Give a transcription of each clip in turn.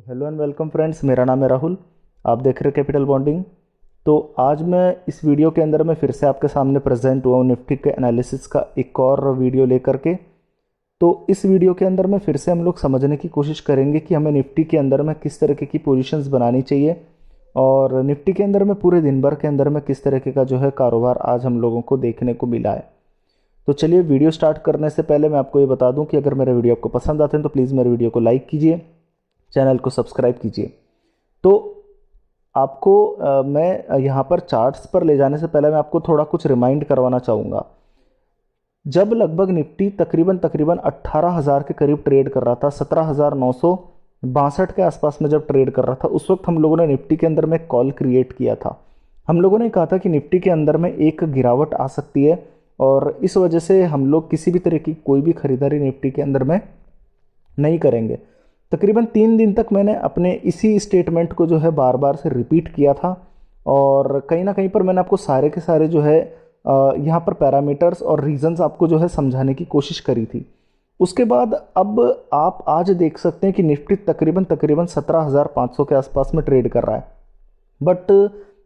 Hello and welcome friends, मेरा नाम है राहुल। आप देख रहे हैं कैपिटल बॉन्डिंग। तो आज मैं इस वीडियो के अंदर मैं फिर से आपके सामने प्रेजेंट हुआ हूँ निफ्टी के एनालिसिस का एक और वीडियो लेकर के। तो इस वीडियो के अंदर में फिर से हम लोग समझने की कोशिश करेंगे कि हमें निफ्टी के अंदर में किस तरीके की पोजीशंस बनानी चाहिए और निफ्टी के अंदर में पूरे दिन भर के अंदर में किस तरीके का जो है कारोबार आज हम लोगों को देखने को मिला है। तो चलिए, वीडियो स्टार्ट करने से पहले मैं आपको ये बता दूं कि अगर मेरे वीडियो आपको पसंद आते हैं तो प्लीज़ मेरे वीडियो को लाइक कीजिए, चैनल को सब्सक्राइब कीजिए। तो आपको मैं यहाँ पर चार्ट्स पर ले जाने से पहले मैं आपको थोड़ा कुछ रिमाइंड करवाना चाहूँगा। जब लगभग निफ्टी तकरीबन तकरीबन 18,000 के करीब ट्रेड कर रहा था, 17,962 के आसपास में जब ट्रेड कर रहा था, उस वक्त हम लोगों ने निफ्टी के अंदर में एक कॉल क्रिएट किया था। हम लोगों ने कहा था कि निफ्टी के अंदर में एक गिरावट आ सकती है और इस वजह से हम लोग किसी भी तरह की कोई भी खरीदारी निफ्टी के अंदर में नहीं करेंगे। तकरीबन 3 दिन तक मैंने अपने इसी स्टेटमेंट को जो है बार बार से रिपीट किया था और कहीं ना कहीं पर मैंने आपको सारे के सारे जो है यहाँ पर पैरामीटर्स और रीजंस आपको जो है समझाने की कोशिश करी थी। उसके बाद अब आप आज देख सकते हैं कि निफ्टी तकरीबन तकरीबन 17,500 के आसपास में ट्रेड कर रहा है। बट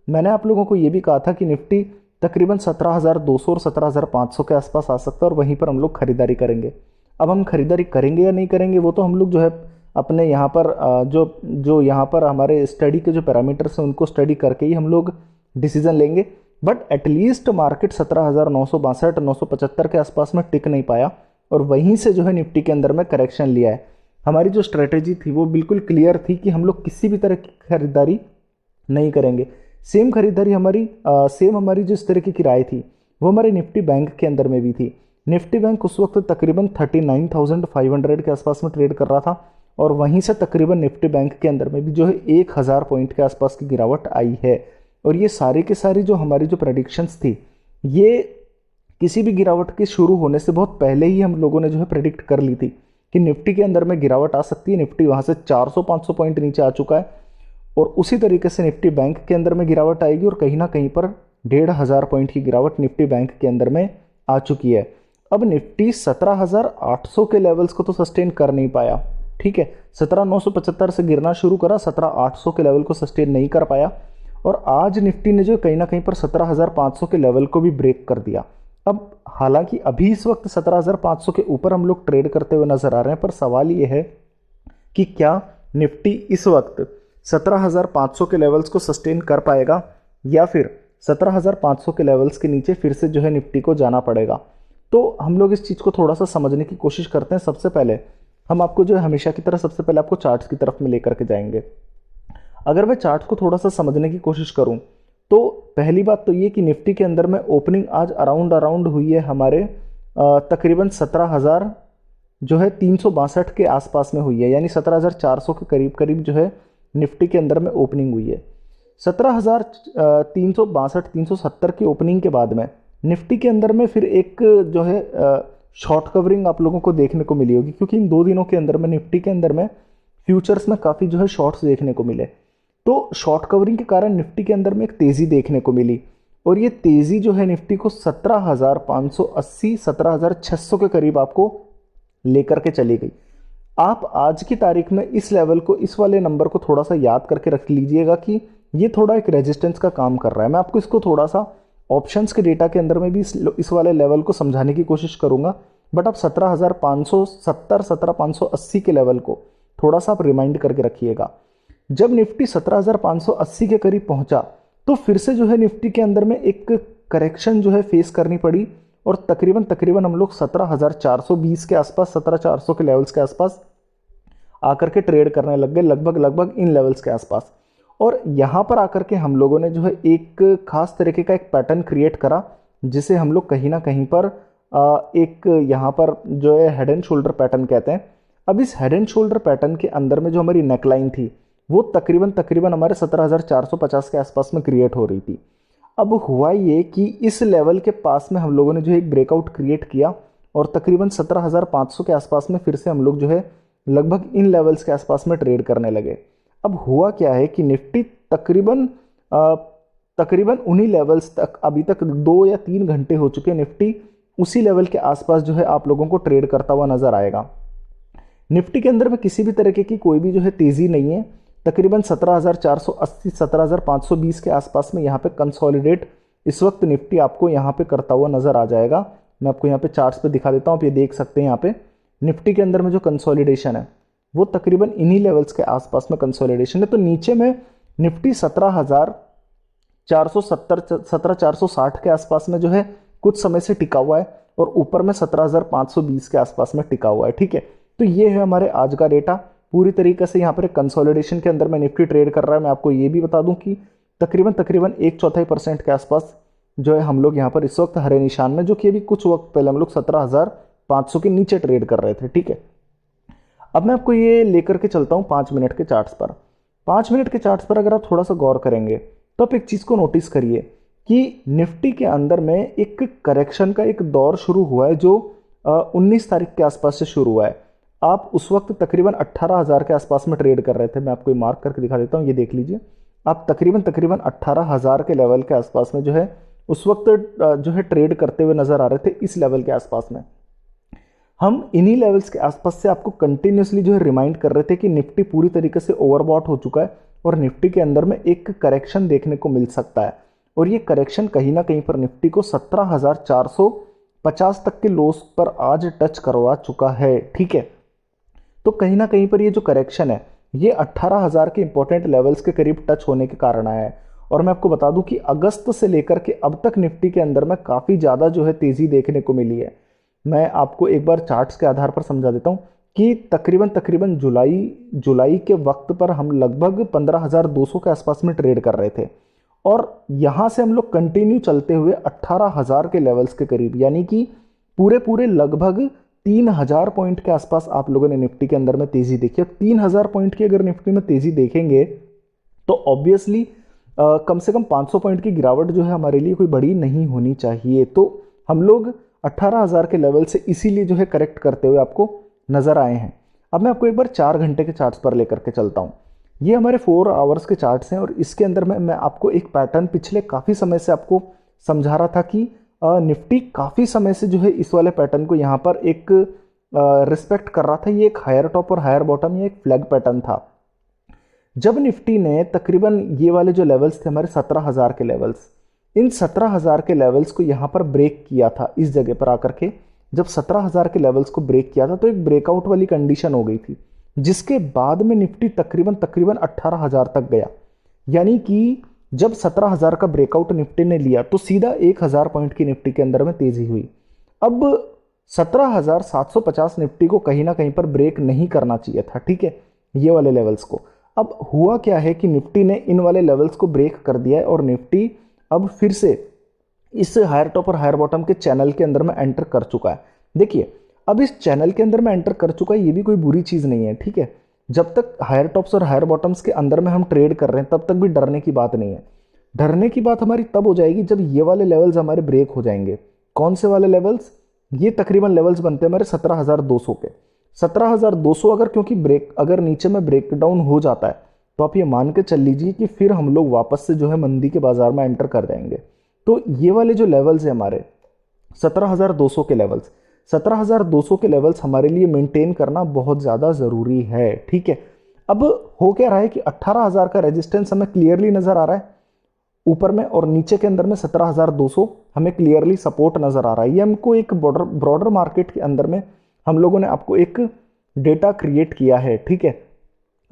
मैंने आप लोगों को ये भी कहा था कि निफ्टी तकरीबन 17,200 और 17,500 के आसपास आ सकता है और वहीं पर हम लोग खरीदारी करेंगे। अब हम खरीदारी करेंगे या नहीं करेंगे वो तो हम लोग जो है अपने यहाँ पर जो जो यहाँ पर हमारे स्टडी के जो पैरामीटर्स हैं उनको स्टडी करके ही हम लोग डिसीजन लेंगे। बट एटलीस्ट मार्केट 17,962 975 के आसपास में टिक नहीं पाया और वहीं से जो है निफ्टी के अंदर में करेक्शन लिया है। हमारी जो स्ट्रेटेजी थी वो बिल्कुल क्लियर थी कि हम लोग किसी भी तरह की खरीदारी नहीं करेंगे। सेम खरीदारी हमारी जिस तरीके की राय थी वो हमारे निफ्टी बैंक के अंदर में भी थी। निफ्टी बैंक उस वक्त तकरीबन 39,500 के आसपास में ट्रेड कर रहा था और वहीं से तकरीबन निफ्टी बैंक के अंदर में भी जो है 1,000 पॉइंट के आसपास की गिरावट आई है। और ये सारी के सारी जो हमारी जो प्रेडिक्शंस थी ये किसी भी गिरावट के शुरू होने से बहुत पहले ही हम लोगों ने जो है प्रेडिक्ट कर ली थी कि निफ्टी के अंदर में गिरावट आ सकती है। निफ्टी वहाँ से 400-500 पॉइंट नीचे आ चुका है और उसी तरीके से निफ्टी बैंक के अंदर में गिरावट आएगी और कहीं ना कहीं पर 1,500 पॉइंट की गिरावट निफ्टी बैंक के अंदर में आ चुकी है। अब निफ्टी 17,800 के लेवल्स को तो सस्टेन कर नहीं पाया, ठीक है। 17,975 से गिरना शुरू करा, 17,800 के लेवल को सस्टेन नहीं कर पाया और आज निफ्टी ने जो कहीं ना कहीं पर 17,500 के लेवल को भी ब्रेक कर दिया। अब हालांकि अभी इस वक्त 17,500 के ऊपर हम लोग ट्रेड करते हुए नजर आ रहे हैं, पर सवाल ये है कि क्या निफ्टी इस वक्त 17,500 के लेवल्स को सस्टेन कर पाएगा या फिर 17,500 के लेवल्स के नीचे फिर से जो है निफ्टी को जाना पड़ेगा। तो हम लोग इस चीज़ को थोड़ा सा समझने की कोशिश करते हैं। सबसे पहले हम आपको जो है हमेशा की तरह सबसे पहले आपको चार्ट्स की तरफ में लेकर के जाएंगे। अगर मैं चार्ट्स को थोड़ा सा समझने की कोशिश करूं तो पहली बात तो ये कि निफ्टी के अंदर में ओपनिंग आज अराउंड हुई है हमारे तकरीबन 17,000 जो है 362 के आसपास में हुई है, यानी 17,400 के करीब करीब जो है निफ्टी के अंदर में ओपनिंग हुई है। 17,362 370 की ओपनिंग के बाद में निफ्टी के अंदर में फिर एक जो है शॉर्ट कवरिंग आप लोगों को देखने को मिली होगी, क्योंकि इन 2 दिनों के अंदर में निफ्टी के अंदर में फ्यूचर्स में काफ़ी जो है शॉर्ट्स देखने को मिले। तो शॉर्ट कवरिंग के कारण निफ्टी के अंदर में एक तेज़ी देखने को मिली और ये तेज़ी जो है निफ्टी को 17,580 17,600 के करीब आपको लेकर के चली गई। आप आज की तारीख में इस लेवल को, इस वाले नंबर को थोड़ा सा याद करके रख लीजिएगा कि ये थोड़ा एक रेजिस्टेंस का काम कर रहा है। मैं आपको इसको थोड़ा सा ऑप्शंस के डेटा के अंदर में भी इस वाले लेवल को समझाने की कोशिश करूंगा, बट आप 17,570 17,580 के लेवल को थोड़ा सा आप रिमाइंड करके रखिएगा। जब निफ्टी 17,580 के करीब पहुंचा तो फिर से जो है निफ्टी के अंदर में एक करेक्शन जो है फेस करनी पड़ी और तकरीबन तकरीबन हम लोग 17,420 के आसपास, 17,400 के लेवल्स के आसपास आकर के ट्रेड करने लग गए, लगभग इन लेवल्स के आसपास। और यहाँ पर आकर के हम लोगों ने जो है एक खास तरीके का एक पैटर्न क्रिएट करा जिसे हम लोग कहीं ना कहीं पर एक यहाँ पर जो है हेड एंड शोल्डर पैटर्न कहते हैं। अब इस हेड एंड शोल्डर पैटर्न के अंदर में जो हमारी नेकलाइन थी वो तकरीबन हमारे 17,450 के आसपास में क्रिएट हो रही थी। अब हुआ ये कि इस लेवल के पास में हम लोगों ने जो एक ब्रेकआउट क्रिएट किया और तकरीबन 17,500 के आसपास में फिर से हम लोग जो है लगभग इन लेवल्स के आसपास में ट्रेड करने लगे। अब हुआ क्या है कि निफ्टी तकरीबन उन्हीं लेवल्स तक, अभी तक 2 या 3 घंटे हो चुके हैं, निफ्टी उसी लेवल के आसपास जो है आप लोगों को ट्रेड करता हुआ नजर आएगा। निफ्टी के अंदर में किसी भी तरीके की कोई भी जो है तेजी नहीं है। तकरीबन 17,480 17,520 के आसपास में यहाँ पे कंसोलिडेट इस वक्त निफ्टी आपको यहाँ पे करता हुआ नजर आ जाएगा। मैं आपको यहाँ पे चार्ट्स पे दिखा देता हूँ, आप ये देख सकते हैं यहाँ पे निफ्टी के अंदर में जो कंसोलिडेशन है वो तकरीबन इन्हीं लेवल्स के आसपास में कंसोलिडेशन है। तो नीचे में निफ्टी 17,470 17,460 के आसपास में जो है कुछ समय से टिका हुआ है और ऊपर में 17,520 के आसपास में टिका हुआ है। ठीक है, तो ये है हमारे आज का डेटा। पूरी तरीके से यहाँ पर कंसोलिडेशन के अंदर में निफ्टी ट्रेड कर रहा है। मैं आपको ये भी बता दूं कि तकरीबन 1/4% के आसपास जो है हम लोग यहाँ पर इस वक्त हरे निशान में, जो कि अभी कुछ वक्त पहले हम लोग 17,500 के नीचे ट्रेड कर रहे थे। ठीक है, अब मैं आपको ये लेकर के चलता हूँ 5 मिनट के चार्ट्स पर। 5 मिनट के चार्ट्स पर अगर आप थोड़ा सा गौर करेंगे तो आप एक चीज़ को नोटिस करिए कि निफ्टी के अंदर में एक करेक्शन का एक दौर शुरू हुआ है जो 19 तारीख के आसपास से शुरू हुआ है। आप उस वक्त तकरीबन 18,000 के आसपास में ट्रेड कर रहे थे। मैं आपको मार्क करके दिखा देता हूँ, ये देख लीजिए। आप तकरीबन 18,000 के लेवल के आसपास में जो है उस वक्त जो है ट्रेड करते हुए नजर आ रहे थे। इस लेवल के आसपास में हम इन्हीं लेवल्स के आसपास से आपको कंटिन्यूसली जो है रिमाइंड कर रहे थे कि निफ्टी पूरी तरीके से ओवरबॉट हो चुका है और निफ्टी के अंदर में एक करेक्शन देखने को मिल सकता है। और ये करेक्शन कहीं ना कहीं पर निफ्टी को 17,450 तक के लोस पर आज टच करवा चुका है। ठीक है, तो कहीं ना कहीं पर ये जो करेक्शन है ये 18,000 के इंपॉर्टेंट लेवल्स के करीब टच होने के कारण आया है। और मैं आपको बता दूं कि अगस्त से लेकर के अब तक निफ्टी के अंदर में काफ़ी ज़्यादा जो है तेज़ी देखने को मिली है। मैं आपको एक बार चार्ट्स के आधार पर समझा देता हूं कि तकरीबन जुलाई के वक्त पर हम लगभग 15,200 के आसपास में ट्रेड कर रहे थे और यहां से हम लोग कंटिन्यू चलते हुए 18,000 के लेवल्स के करीब, यानी कि पूरे लगभग 3,000 पॉइंट के आसपास आप लोगों ने निफ्टी के अंदर में तेजी देखी। 3,000 पॉइंट की अगर निफ्टी में तेजी देखेंगे तो ऑब्वियसली कम से कम 500 पॉइंट की गिरावट जो है हमारे लिए कोई बड़ी नहीं होनी चाहिए। तो हम लोग 18,000 के लेवल से इसीलिए जो है करेक्ट करते हुए आपको नजर आए हैं। अब मैं आपको एक बार 4 घंटे के चार्ट्स पर लेकर के चलता हूं। ये हमारे 4 आवर्स के चार्ट्स हैं और इसके अंदर में मैं आपको एक पैटर्न पिछले काफ़ी समय से आपको समझा रहा था कि निफ्टी काफ़ी समय से जो है इस वाले पैटर्न को यहाँ पर एक रिस्पेक्ट कर रहा था। ये एक हायर टॉप और हायर बॉटम, ये एक फ्लैग पैटर्न था। जब निफ्टी ने तकरीबन ये वाले जो लेवल्स थे हमारे 17,000 के लेवल्स, इन 17,000 के लेवल्स को यहाँ पर ब्रेक किया था, इस जगह पर आकर के जब 17,000 के लेवल्स को ब्रेक किया था तो एक ब्रेकआउट वाली कंडीशन हो गई थी, जिसके बाद में निफ्टी तकरीबन 18,000 तक गया। यानी कि जब 17,000 का ब्रेकआउट निफ्टी ने लिया तो सीधा 1,000 पॉइंट की निफ्टी के अंदर में तेजी हुई। अब 17,750 निफ्टी को कहीं ना कहीं पर ब्रेक नहीं करना चाहिए था। ठीक है, ये वाले लेवल्स को। अब हुआ क्या है कि निफ्टी ने इन वाले लेवल्स को ब्रेक कर दिया है और निफ्टी अब फिर से इस हायर टॉप और हायर बॉटम के चैनल के अंदर में एंटर कर चुका है। देखिए, अब इस चैनल के अंदर में एंटर कर चुका है, ये भी कोई बुरी चीज़ नहीं है। ठीक है, जब तक हायर टॉप्स और हायर बॉटम्स के अंदर में हम ट्रेड कर रहे हैं तब तक भी डरने की बात नहीं है। डरने की बात हमारी तब हो जाएगी जब ये वाले लेवल्स हमारे ब्रेक हो जाएंगे। कौन से वाले लेवल्स? ये तकरीबन लेवल्स बनते हैं हमारे 17,200 के। 17,200 अगर क्योंकि अगर नीचे में ब्रेकडाउन हो जाता है तो आप ये मान के चल लीजिए कि फिर हम लोग वापस से जो है मंदी के बाजार में एंटर कर जाएंगे। तो ये वाले जो लेवल्स है हमारे 17,200 के लेवल्स, 17,200 के लेवल्स हमारे लिए मेंटेन करना बहुत ज़्यादा ज़रूरी है। ठीक है, अब हो क्या रहा है कि 18,000 का रेजिस्टेंस हमें क्लियरली नज़र आ रहा है ऊपर में, और नीचे के अंदर में 17,200 हमें क्लियरली सपोर्ट नज़र आ रहा है। ये हमको एक ब्रॉडर मार्केट के अंदर में हम लोगों ने आपको एक डेटा क्रिएट किया है। ठीक है,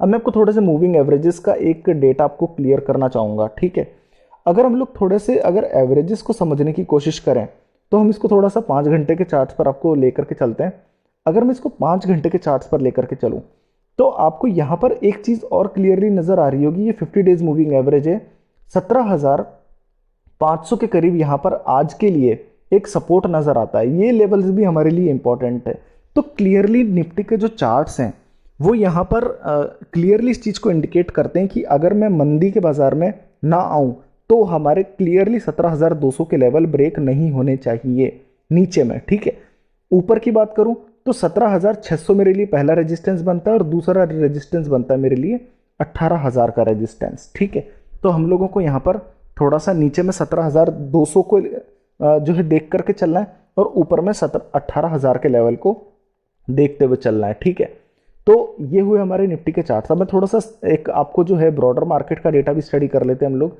अब मैं आपको थोड़े से मूविंग एवरेजेस का एक डेटा आपको क्लियर करना चाहूँगा। ठीक है, अगर हम लोग थोड़े से अगर एवरेजेस को समझने की कोशिश करें तो हम इसको थोड़ा सा 5 घंटे के चार्ट्स पर आपको लेकर के चलते हैं। अगर मैं इसको 5 घंटे के चार्ट्स पर लेकर के चलूँ तो आपको यहाँ पर एक चीज़ और क्लियरली नज़र आ रही होगी। ये 50 डेज मूविंग एवरेज है, 17,500 के करीब यहाँ पर आज के लिए एक सपोर्ट नज़र आता है। ये लेवल्स भी हमारे लिए इंपॉर्टेंट है। तो क्लियरली निफ्टी के जो चार्ट्स हैं वो यहाँ पर क्लियरली इस चीज़ को इंडिकेट करते हैं कि अगर मैं मंदी के बाजार में ना आऊँ तो हमारे क्लियरली 17,200 के लेवल ब्रेक नहीं होने चाहिए नीचे में। ठीक है, ऊपर की बात करूं तो 17,600 मेरे लिए पहला रेजिस्टेंस बनता है और दूसरा रेजिस्टेंस बनता है मेरे लिए 18,000 का रेजिस्टेंस। ठीक है, तो हम लोगों को यहाँ पर थोड़ा सा नीचे में 17,200 को जो है देख करके चलना है और ऊपर में 18,000 के लेवल को देखते हुए चलना है। ठीक है, तो ये हुए हमारे निफ्टी के चार्ट। अब मैं थोड़ा सा एक आपको जो है ब्रॉडर मार्केट का डेटा भी स्टडी कर लेते हैं हम लोग।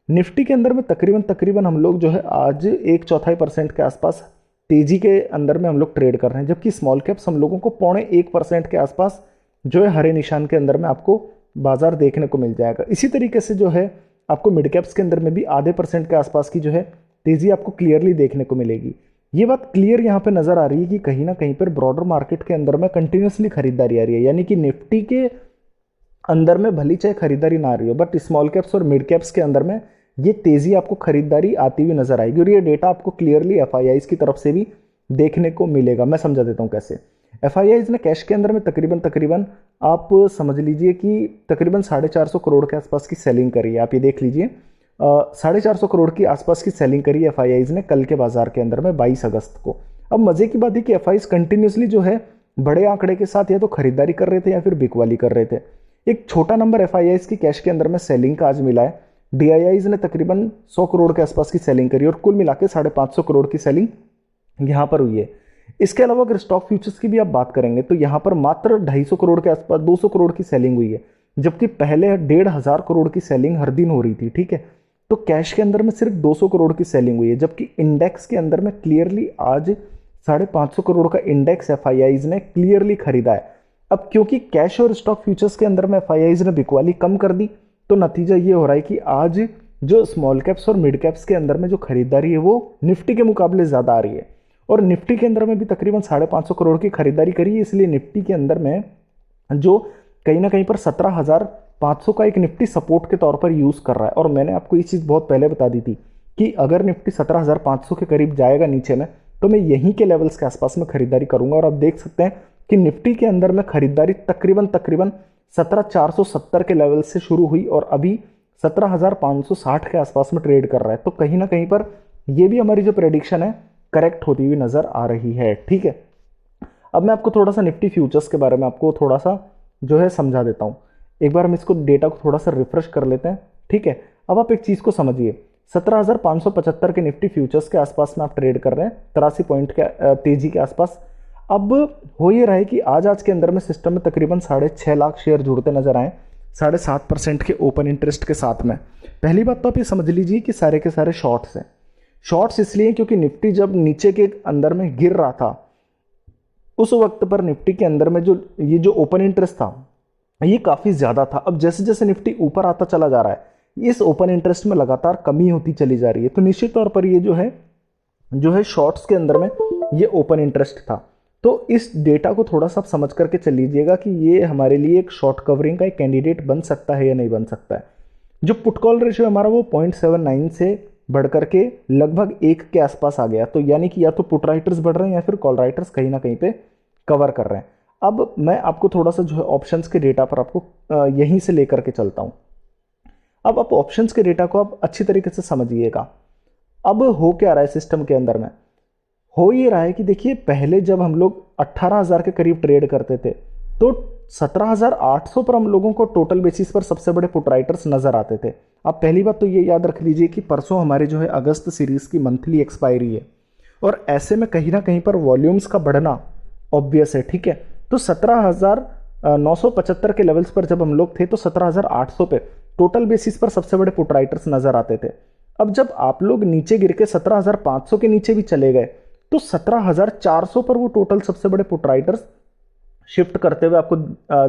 निफ्टी के अंदर में तकरीबन तकरीबन हम लोग जो है आज 1/4% के आसपास तेजी के अंदर में हम लोग ट्रेड कर रहे हैं, जबकि स्मॉल कैप्स हम लोगों को 0.25% के आसपास जो है हरे निशान के अंदर में आपको बाजार देखने को मिल जाएगा। इसी तरीके से जो है आपको मिड कैप्स के अंदर में भी आधे % के आसपास की जो है तेजी आपको क्लियरली देखने को मिलेगी। ये बात क्लियर यहाँ पे नजर आ रही है कि कहीं ना कहीं पर ब्रॉडर मार्केट के अंदर में कंटिन्यूसली खरीदारी आ रही है, यानी कि निफ्टी के अंदर में भली चाहे खरीदारी ना आ रही हो, बट स्मॉल कैप्स और मिड कैप्स के अंदर में ये तेजी आपको खरीदारी आती हुई नजर आएगी। और ये डेटा आपको क्लियरली एफआईआईज की तरफ से भी देखने को मिलेगा। मैं समझा देता हूँ कैसे। एफआईआईज ने कैश के अंदर में तकरीबन तकरीबन आप समझ लीजिए कि तकरीबन 450 करोड़ के आसपास की सेलिंग करी है। आप ये देख लीजिए 450 करोड़ की आसपास की सेलिंग करी है एफआईआईज ने कल के बाजार के अंदर में 22 अगस्त को। अब मजे की बात है कि एफआईआईज कंटिन्यूसली जो है बड़े आंकड़े के साथ या तो खरीदारी कर रहे थे या फिर बिकवाली कर रहे थे। एक छोटा नंबर एफआईआईज की कैश के अंदर में सेलिंग का आज मिला है। डीआईआईज ने तकरीबन 100 करोड़ के आसपास की सेलिंग करी और कुल मिला के 550 करोड़ की सेलिंग यहां पर हुई है। इसके अलावा अगर स्टॉक फ्यूचर्स की भी आप बात करेंगे तो यहां पर मात्र 250 करोड़ के आसपास 200 करोड़ की सेलिंग हुई है, जबकि पहले 1,500 करोड़ की सेलिंग हर दिन हो रही थी। ठीक है, तो कैश के अंदर में सिर्फ 200 करोड़ की सेलिंग हुई है, जबकि इंडेक्स के अंदर में क्लियरली आज 550 करोड़ का इंडेक्स एफआईआईज ने क्लियरली खरीदा है। अब क्योंकि कैश और स्टॉक फ्यूचर्स के अंदर में एफआईआईज ने बिकवाली कम कर दी, तो नतीजा ये हो रहा है कि आज जो स्मॉल कैप्स और मिड कैप्स के अंदर में जो खरीदारी है वो निफ्टी के मुकाबले ज्यादा आ रही है। और निफ्टी के अंदर में भी तकरीबन 550 करोड़ की खरीदारी करी है, इसलिए निफ्टी के अंदर में जो कहीं ना कहीं पर 17,500 का एक निफ्टी सपोर्ट के तौर पर यूज कर रहा है। और मैंने आपको ये चीज बहुत पहले बता दी थी कि अगर निफ्टी 17,500 के करीब जाएगा नीचे में, तो मैं यहीं के लेवल्स के आसपास में खरीदारी करूंगा। और आप देख सकते हैं कि निफ्टी के अंदर में खरीदारी तकरीबन तकरीबन 17,470 के लेवल से शुरू हुई और अभी 17,560 के आसपास में ट्रेड कर रहा है। तो कहीं ना कहीं पर यह भी हमारी जो प्रेडिक्शन है करेक्ट होती हुई नजर आ रही है। ठीक है, अब मैं आपको थोड़ा सा निफ्टी फ्यूचर्स के बारे में आपको थोड़ा सा जो है समझा देता हूं। एक बार हम इसको डेटा को थोड़ा सा रिफ्रेश कर लेते हैं। ठीक है, अब आप एक चीज को समझिए, 17,575 के निफ्टी फ्यूचर्स के आसपास में आप ट्रेड कर रहे हैं 83 पॉइंट के तेजी के आसपास। अब हो ये रहा है कि आज के अंदर में सिस्टम में तकरीबन 6.5 लाख शेयर जुड़ते नजर आए 7.5% के ओपन इंटरेस्ट के साथ में। पहली बात तो आप ये समझ लीजिए कि सारे के सारे शॉर्ट्स हैं। शॉर्ट्स इसलिए क्योंकि निफ्टी जब नीचे के अंदर में गिर रहा था उस वक्त पर निफ्टी के अंदर में जो ओपन इंटरेस्ट था ये काफी ज्यादा था। अब जैसे जैसे निफ्टी ऊपर आता चला जा रहा है इस ओपन इंटरेस्ट में लगातार कमी होती चली जा रही है। तो निश्चित तौर पर ये जो है शॉर्ट्स के अंदर में ये ओपन इंटरेस्ट था। तो इस डेटा को थोड़ा सा समझ करके चल लीजिएगा कि ये हमारे लिए एक शॉर्ट कवरिंग का एक कैंडिडेट बन सकता है या नहीं बन सकता है। जो पुट कॉल रेशियो हमारा वो 0.79 से बढ़ करके लगभग 1 के आसपास आ गया। तो यानी कि या तो पुट राइटर्स बढ़ रहे हैं या फिर कॉल राइटर्स कहीं ना कहीं पे कवर कर रहे हैं। अब मैं आपको थोड़ा सा जो है ऑप्शंस के डेटा पर आपको यहीं से लेकर के चलता हूं। अब आप ऑप्शंस के डेटा को आप अच्छी तरीके से समझिएगा। अब हो क्या रहा है सिस्टम के अंदर में, हो ये रहा है कि देखिए पहले जब हम लोग 18,000 के करीब ट्रेड करते थे तो 17,800 पर हम लोगों को टोटल बेसिस पर सबसे बड़े पुट राइटर्स नजर आते थे। अब पहली बात तो ये याद रख लीजिए कि परसों हमारे जो है अगस्त सीरीज की मंथली एक्सपायरी है और ऐसे में कहीं ना कहीं पर वॉल्यूम्स का बढ़ना ऑब्वियस है। ठीक है, तो 17,975 के लेवल्स पर जब हम लोग थे तो 17,800 पे टोटल बेसिस पर सबसे बड़े पुट राइटर्स नजर आते थे। अब जब आप लोग नीचे गिर के 17,500 के नीचे भी चले गए तो 17,400 पर वो टोटल सबसे बड़े पुट राइटर्स शिफ्ट करते हुए आपको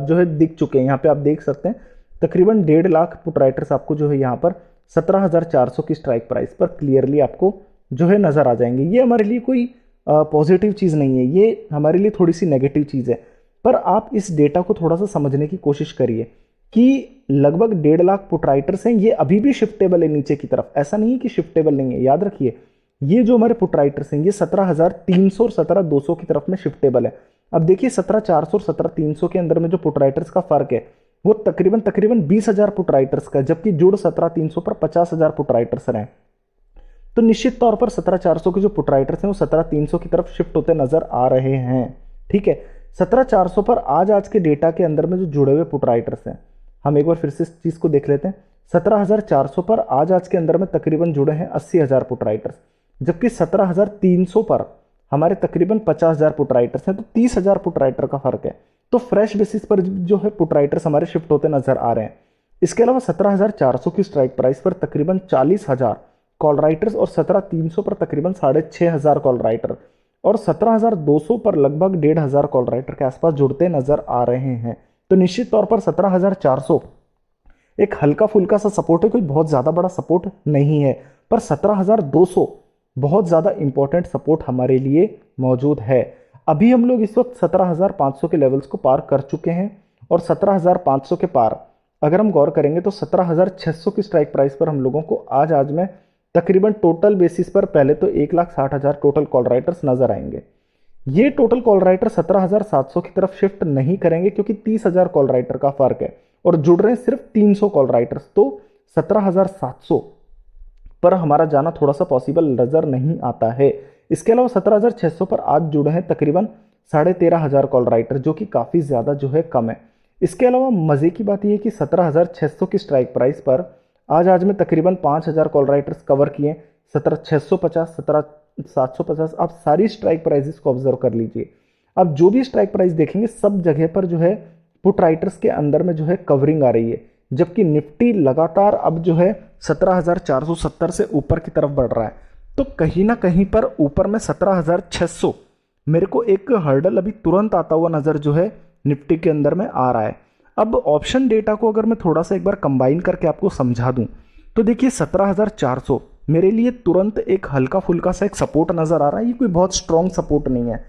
जो है दिख चुके हैं। यहाँ पे आप देख सकते हैं तकरीबन 1.5 लाख पुट राइटर्स आपको जो है यहाँ पर 17,400 की स्ट्राइक प्राइस पर क्लियरली आपको जो है नजर आ जाएंगे। ये हमारे लिए कोई पॉजिटिव चीज नहीं है, ये हमारे लिए थोड़ी सी नेगेटिव चीज है। पर आप इस डेटा को थोड़ा सा समझने की कोशिश करिए कि लगभग 1.5 लाख पुट राइटर्स हैं, ये अभी भी शिफ्टेबल है नीचे की तरफ। ऐसा नहीं है कि शिफ्टेबल नहीं है, याद रखिए ये जो हमारे पुट राइटर्स हैं ये 17,300 और 17,200 की तरफ में शिफ्टेबल है। अब देखिए 17,400 और 17,300 के अंदर में जो पुट राइटर्स का फर्क है वो तकरीबन 20,000 पुट राइटर्स का, जबकि जुड़ 17,300 पर 50,000 पुट राइटर्स रहे। तो निश्चित तौर पर 17,400 के जो पुट राइटर्स हैं वो 17,300 की तरफ शिफ्ट होते नजर आ रहे हैं। ठीक है, 17,400 पर आज के डेटा के अंदर में जो जुड़े हुए पुट राइटर्स हैं, हम एक बार फिर से इस चीज को देख लेते हैं। 17,400 पर आज के अंदर में तकरीबन जुड़े हैं 80,000 पुट राइटर्स, जबकि 17,300 पर हमारे तकरीबन 50,000 पुट राइटर्स हैं। तो 30,000 पुट राइटर का फर्क है। तो फ्रेश बेसिस पर जो है पुट राइटर्स हमारे शिफ्ट होते नजर आ रहे हैं। इसके अलावा 17,400 की स्ट्राइक प्राइस पर तकरीबन 40,000 कॉल राइटर्स और 17,300 पर तकरीबन 6,500 कॉल राइटर और 17,200 पर लगभग 1,500 कॉल राइटर के आसपास जुड़ते नजर आ रहे हैं। तो निश्चित तौर पर 17,400 एक हल्का फुल्का सा सपोर्ट है, कोई बहुत ज्यादा बड़ा सपोर्ट नहीं है, पर 17,200 बहुत ज्यादा इंपॉर्टेंट सपोर्ट हमारे लिए मौजूद है। अभी हम लोग इस वक्त 17,500 के लेवल्स को पार कर चुके हैं और 17,500 के पार अगर हम गौर करेंगे तो 17,600 की स्ट्राइक प्राइस पर हम लोगों को आज में तकरीबन टोटल बेसिस पर पहले तो 1,60,000 टोटल कॉल राइटर्स नजर आएंगे। ये टोटल कॉल राइटर 17,700 की तरफ शिफ्ट नहीं करेंगे क्योंकि 30,000 कॉल राइटर का फर्क है और जुड़ रहे हैं सिर्फ 300 कॉल राइटर्स, तो 17,700 पर हमारा जाना थोड़ा सा पॉसिबल नजर नहीं आता है। इसके अलावा 17,600 पर आज जुड़े हैं तकरीबन 13,500 कॉल राइटर, जो कि काफी ज्यादा जो है कम है। इसके अलावा मजे की बात यह है कि 17,600 की स्ट्राइक प्राइस पर आज में तकरीबन 5,000 कॉल राइटर्स कवर किए। 17,650, 17,750, आप सारी स्ट्राइक प्राइसेस को ऑब्जर्व कर लीजिए। अब जो भी स्ट्राइक प्राइस देखेंगे सब जगह पर जो है पुट राइटर्स के अंदर में जो है कवरिंग आ रही है, जबकि निफ्टी लगातार अब जो है 17,470 से ऊपर की तरफ बढ़ रहा है। तो कहीं ना कहीं पर ऊपर में 17,600 मेरे को एक हर्डल अभी तुरंत आता हुआ नजर जो है निफ्टी के अंदर में आ रहा है। अब ऑप्शन डेटा को अगर मैं थोड़ा सा एक बार कंबाइन करके आपको समझा दूं तो देखिए 17,400 मेरे लिए तुरंत एक हल्का फुल्का सा एक सपोर्ट नजर आ रहा है। ये कोई बहुत स्ट्रॉन्ग सपोर्ट नहीं है,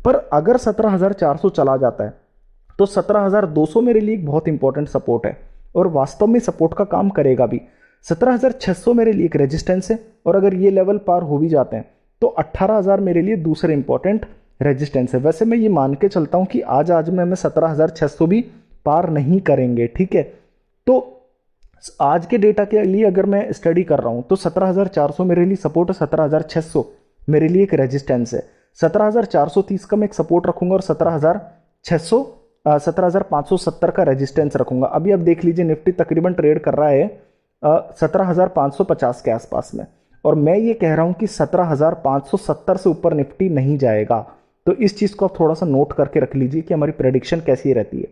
पर अगर 17,400 चला जाता है तो 17,200 मेरे लिए एक बहुत इंपॉर्टेंट सपोर्ट है और वास्तव में सपोर्ट का काम करेगा भी। 17,600 मेरे लिए एक रेजिस्टेंस है और अगर ये लेवल पार हो भी जाते हैं तो 18,000 मेरे लिए दूसरे इंपॉर्टेंट रेजिस्टेंस है। वैसे मैं ये मान के चलता हूं कि आज में हमें 17,600 भी पार नहीं करेंगे, ठीक है। तो आज के डेटा के लिए अगर मैं स्टडी कर रहा हूं तो 17,400 मेरे लिए सपोर्ट है, 17,600 मेरे लिए एक रेजिस्टेंस है। 17,430 का मैं एक सपोर्ट रखूंगा और 17,570 का रेजिस्टेंस रखूंगा। अभी आप देख लीजिए निफ्टी तकरीबन ट्रेड कर रहा है 17,550 के आसपास में, और मैं ये कह रहा हूं कि 17,570 से ऊपर निफ्टी नहीं जाएगा। तो इस चीज को आप थोड़ा सा नोट करके रख लीजिए कि हमारी प्रेडिक्शन कैसी रहती है।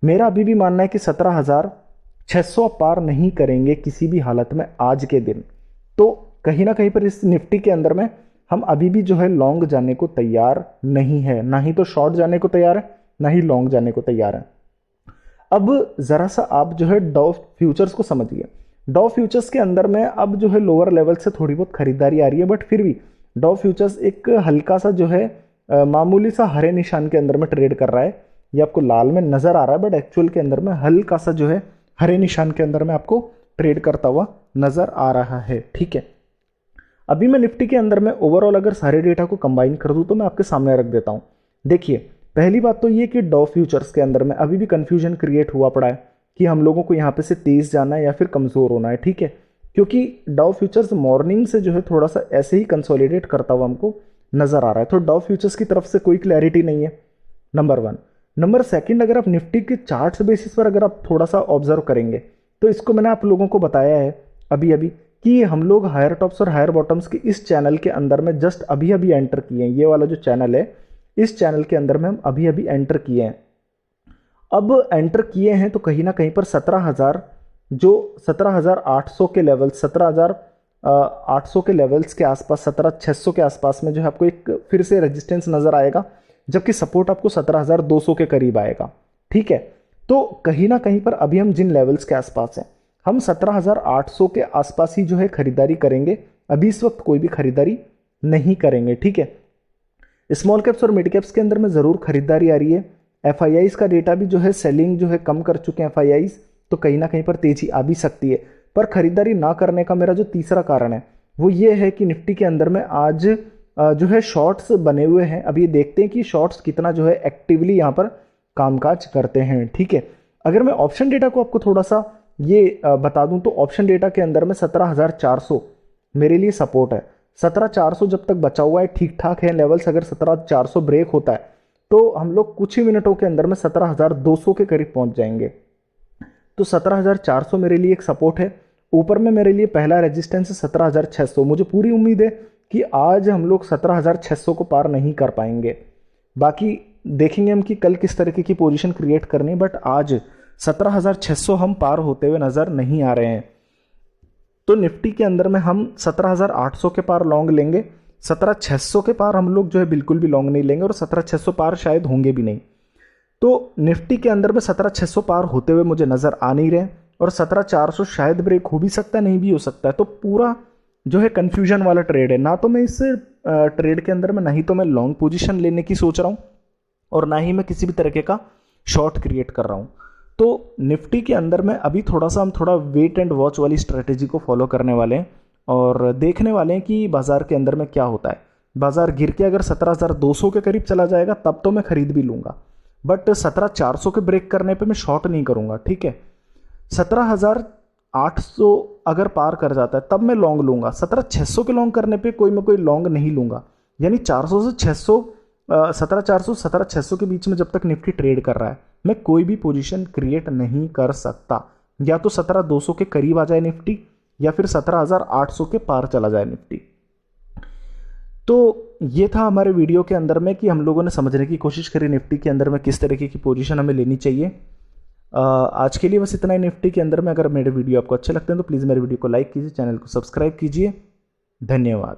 मेरा अभी भी मानना है कि 17,600 पार नहीं करेंगे किसी भी हालत में आज के दिन। तो कहीं ना कहीं पर इस निफ्टी के अंदर में हम अभी भी जो है लॉन्ग जाने को तैयार नहीं है, ना ही तो शॉर्ट जाने को तैयार है, ना ही लॉन्ग जाने को तैयार है। अब जरा सा आप जो है डॉव फ्यूचर्स को समझिए। डॉव फ्यूचर्स के अंदर में अब जो है लोअर लेवल से थोड़ी बहुत खरीदारी आ रही है, बट फिर भी डॉव फ्यूचर्स एक हल्का सा जो है मामूली सा हरे निशान के अंदर में ट्रेड कर रहा है। ये आपको लाल में नजर आ रहा है, बट एक्चुअल के अंदर में हल्का सा जो है हरे निशान के अंदर में आपको ट्रेड करता हुआ नजर आ रहा है, ठीक है। अभी मैं निफ्टी के अंदर में ओवरऑल अगर सारे डेटा को कंबाइन कर दूं तो मैं आपके सामने रख देता हूं। देखिए पहली बात तो ये कि डॉव फ्यूचर्स के अंदर में अभी भी कंफ्यूजन क्रिएट हुआ पड़ा है कि हम लोगों को यहाँ पे से तेज जाना है या फिर कमजोर होना है, ठीक है। क्योंकि डॉव फ्यूचर्स मॉर्निंग से जो है थोड़ा सा ऐसे ही कंसोलिडेट करता हुआ हमको नजर आ रहा है, तो डॉव फ्यूचर्स की तरफ से कोई क्लैरिटी नहीं है, नंबर 1। नंबर 2, अगर आप निफ्टी के चार्ट्स बेसिस पर अगर आप थोड़ा सा ऑब्जर्व करेंगे तो इसको मैंने आप लोगों को बताया है अभी कि हम लोग हायर टॉप्स और हायर बॉटम्स के इस चैनल के अंदर में जस्ट अभी एंटर किए हैं। ये वाला जो चैनल है, इस चैनल के अंदर में हम अभी एंटर किए हैं। अब एंटर किए हैं तो कहीं ना कहीं पर 17,800 के लेवल, 17,800 के लेवल्स के आसपास, 17,600 के आसपास में जो है आपको एक फिर से रेजिस्टेंस नजर आएगा, जबकि सपोर्ट आपको 17,200 के करीब आएगा, ठीक है। तो कहीं ना कहीं पर अभी हम जिन लेवल्स के आसपास हैं, हम 17,800 के आसपास ही जो है खरीदारी करेंगे। अभी इस वक्त कोई भी खरीदारी नहीं करेंगे, ठीक है। स्मॉल कैप्स और मिड कैप्स के अंदर में जरूर खरीदारी आ रही है। एफआईआईज का डेटा भी जो है सेलिंग जो है कम कर चुके हैं एफआईआईज, तो कहीं ना कहीं पर तेजी आ भी सकती है। पर खरीदारी ना करने का मेरा जो तीसरा कारण है वो ये है कि निफ्टी के अंदर में आज जो है शॉर्ट्स बने हुए हैं। अब ये देखते हैं कि शॉर्ट्स कितना जो है एक्टिवली यहाँ पर कामकाज करते हैं, ठीक है। अगर मैं ऑप्शन डेटा को आपको थोड़ा सा ये बता दूं तो ऑप्शन डेटा के अंदर में 17,400 मेरे लिए सपोर्ट है। 17,400 जब तक बचा हुआ है, ठीक ठाक है लेवल्स। अगर 17,400 ब्रेक होता है तो हम लोग कुछ ही मिनटों के अंदर में 17,200 के करीब पहुंच जाएंगे। तो 17,400 मेरे लिए एक सपोर्ट है। ऊपर में मेरे लिए पहला रेजिस्टेंस है 17,600। मुझे पूरी उम्मीद है कि आज हम लोग 17,600 को पार नहीं कर पाएंगे। बाकी देखेंगे हम कि कल किस तरीके की पोजीशन क्रिएट करनी, बट आज 17,600 हम पार होते हुए नज़र नहीं आ रहे हैं। तो निफ्टी के अंदर में हम 17,800 के पार लॉन्ग लेंगे, 17,600 के पार हम लोग जो है बिल्कुल भी लॉन्ग नहीं लेंगे, और 17,600 पार शायद होंगे भी नहीं। तो निफ्टी के अंदर में 17,600 पार होते हुए मुझे नज़र आ नहीं रहे, और 17,400 शायद ब्रेक हो भी सकता है, नहीं भी हो सकता है। तो पूरा जो है कन्फ्यूजन वाला ट्रेड है। ना तो मैं इस ट्रेड के अंदर में नहीं तो मैं लॉन्ग पोजीशन लेने की सोच रहा हूँ, और ना ही मैं किसी भी तरीके का शॉर्ट क्रिएट कर रहा हूँ। तो निफ्टी के अंदर में अभी हम थोड़ा वेट एंड वॉच वाली स्ट्रेटेजी को फॉलो करने वाले हैं, और देखने वाले हैं कि बाजार के अंदर में क्या होता है। बाजार गिर के अगर 17,200 के करीब चला जाएगा तब तो मैं खरीद भी लूंगा, बट 17,400 के ब्रेक करने पे मैं शॉर्ट नहीं करूंगा, ठीक है। 17,800 अगर पार कर जाता है तब मैं लॉन्ग लूंगा, 17,600 के लॉन्ग करने पे मैं कोई लॉन्ग नहीं लूंगा। यानी 400 से 600, 17,400 17,600 के बीच में जब तक निफ्टी ट्रेड कर रहा है मैं कोई भी पोजीशन क्रिएट नहीं कर सकता। या तो 17,200 के करीब आ जाए निफ्टी, या फिर 17,800 के पार चला जाए निफ्टी। तो ये था हमारे वीडियो के अंदर में कि हम लोगों ने समझने की कोशिश करी निफ्टी के अंदर में किस तरीके की पोजीशन हमें लेनी चाहिए। आज के लिए बस इतना ही निफ्टी के अंदर में। अगर मेरे वीडियो आपको अच्छे लगते हैं तो प्लीज़ मेरे वीडियो को लाइक कीजिए, चैनल को सब्सक्राइब कीजिए। धन्यवाद।